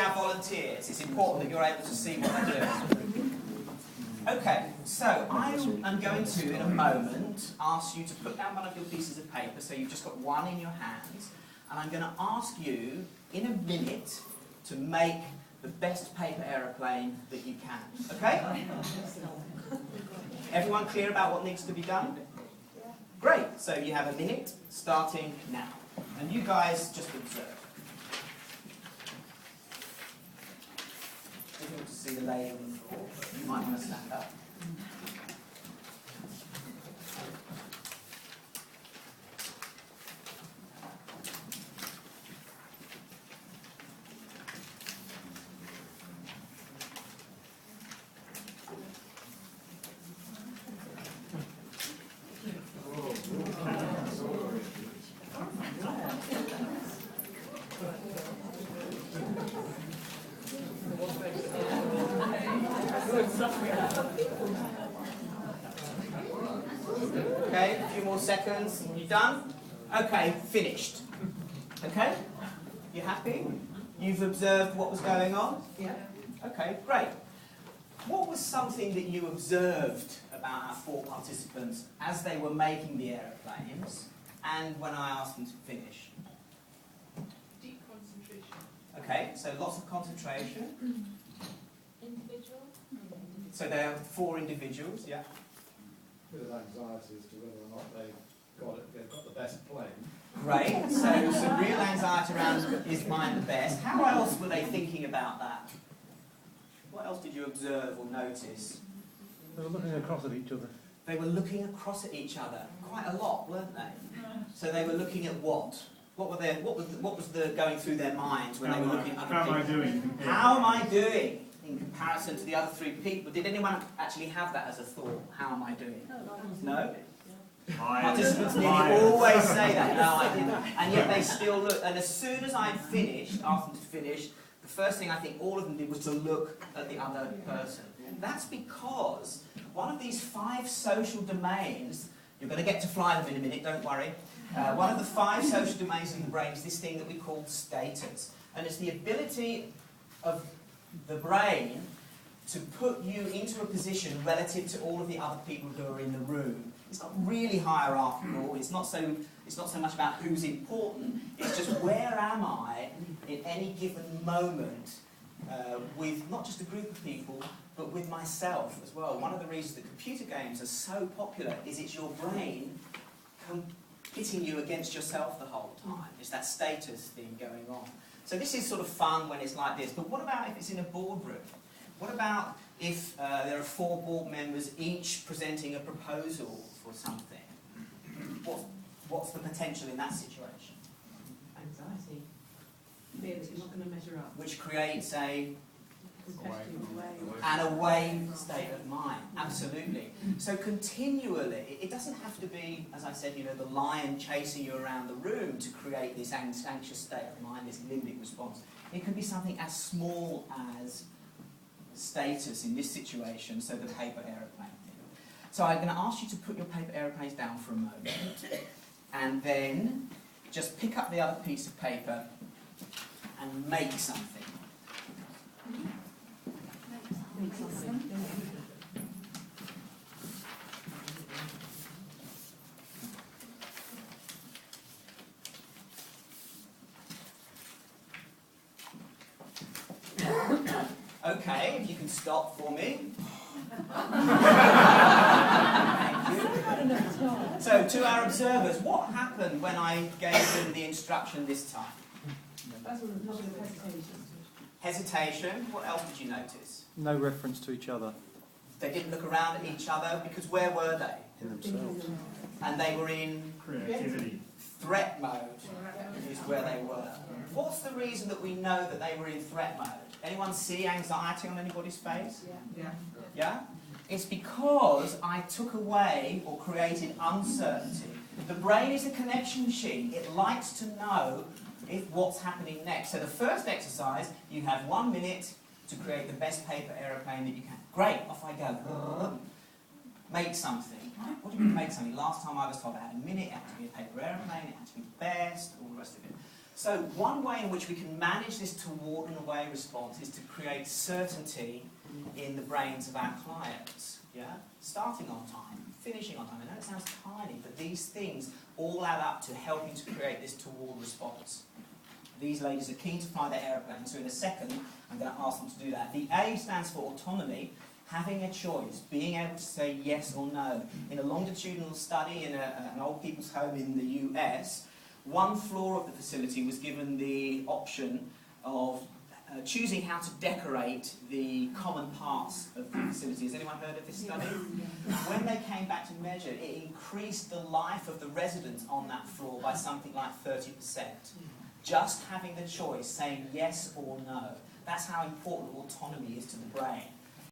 our volunteers. It's important that you're able to see what they're doing. Okay, so I am going to, in a moment, ask you to put down one of your pieces of paper, so you've just got one in your hands, and I'm going to ask you, in a minute, to make the best paper aeroplane that you can. Okay? Everyone clear about what needs to be done? Great, so you have a minute, starting now. And you guys just observe. Difficult to see the lady on the floor, but you might want to stand up. Okay, a few more seconds. You done? Okay, finished. Okay? You happy? You've observed what was going on? Yeah. Okay, great. What was something that you observed about our 4 participants as they were making the aeroplanes and when I asked them to finish? Deep concentration. Okay, so lots of concentration. Individual. So there are 4 individuals, yeah. Bit of anxiety as to whether or not they've got the best plane. Great, so some real anxiety around is mine the best. How else were they thinking about that? What else did you observe or notice? They were looking across at each other. They were looking across at each other quite a lot, weren't they? So they were looking at what? What was the going through their minds when they were looking at other people? How am I doing? How am I doing in comparison to the other 3 people? Did anyone actually have that as a thought? How am I doing? No? Participants nearly always say that. No, I didn't. And yet they still look. And as soon as I finished, asked them to finish, the first thing I think all of them did was to look at the other person. That's because one of these 5 social domains, you're going to get to fly them in a minute, don't worry. One of the 5 social domains in the brain is this thing that we call status. And it's the ability of the brain to put you into a position relative to all of the other people who are in the room. It's not really hierarchical, it's not so much about who's important, it's just where am I in any given moment with not just a group of people, but with myself as well. One of the reasons that computer games are so popular is it's your brain pitting you against yourself the whole time. It's that status thing going on. So this is sort of fun when it's like this, but what about if it's in a boardroom? What about if there are 4 board members each presenting a proposal for something? What's the potential in that situation? Anxiety. Fear that you're not going to measure up. Which creates an Competitive away state of mind. Absolutely. So continually, it doesn't have to be, as I said, the lion chasing you around the room to create this anxious state of mind, this limbic response. It can be something as small as status in this situation, so the paper aeroplane thing. So I'm going to ask you to put your paper aeroplanes down for a moment, and then just pick up the other piece of paper and make something. Make something. Okay, if you can stop for me. So, to our observers, what happened when I gave them the instruction this time? Hesitation. What else did you notice? No reference to each other. They didn't look around at each other because where were they? In themselves. And they were in Creativity. threat mode, is where they were. What's the reason that we know that they were in threat mode? Anyone see anxiety on anybody's face? Yeah. Yeah? It's because I took away or created uncertainty. The brain is a connection machine. It likes to know what's happening next. So the first exercise, you have 1 minute to create the best paper aeroplane that you can. Great, off I go. Make something. What do you mean make something? Last time I was told I had a minute, it had to be a paper aeroplane, it had to be the best, all the rest of it. So one way in which we can manage this toward and away response is to create certainty in the brains of our clients. Yeah? Starting on time, finishing on time. I know it sounds tiny, but these things all add up to helping to create this toward response. These ladies are keen to fly their aeroplane, so in a second I'm going to ask them to do that. The A stands for autonomy, having a choice, being able to say yes or no. In a longitudinal study in an old people's home in the US, one floor of the facility was given the option of choosing how to decorate the common parts of the facility. Has anyone heard of this study? When they came back to measure, it increased the life of the residents on that floor by something like 30%. Just having the choice, saying yes or no. That's how important autonomy is to the brain.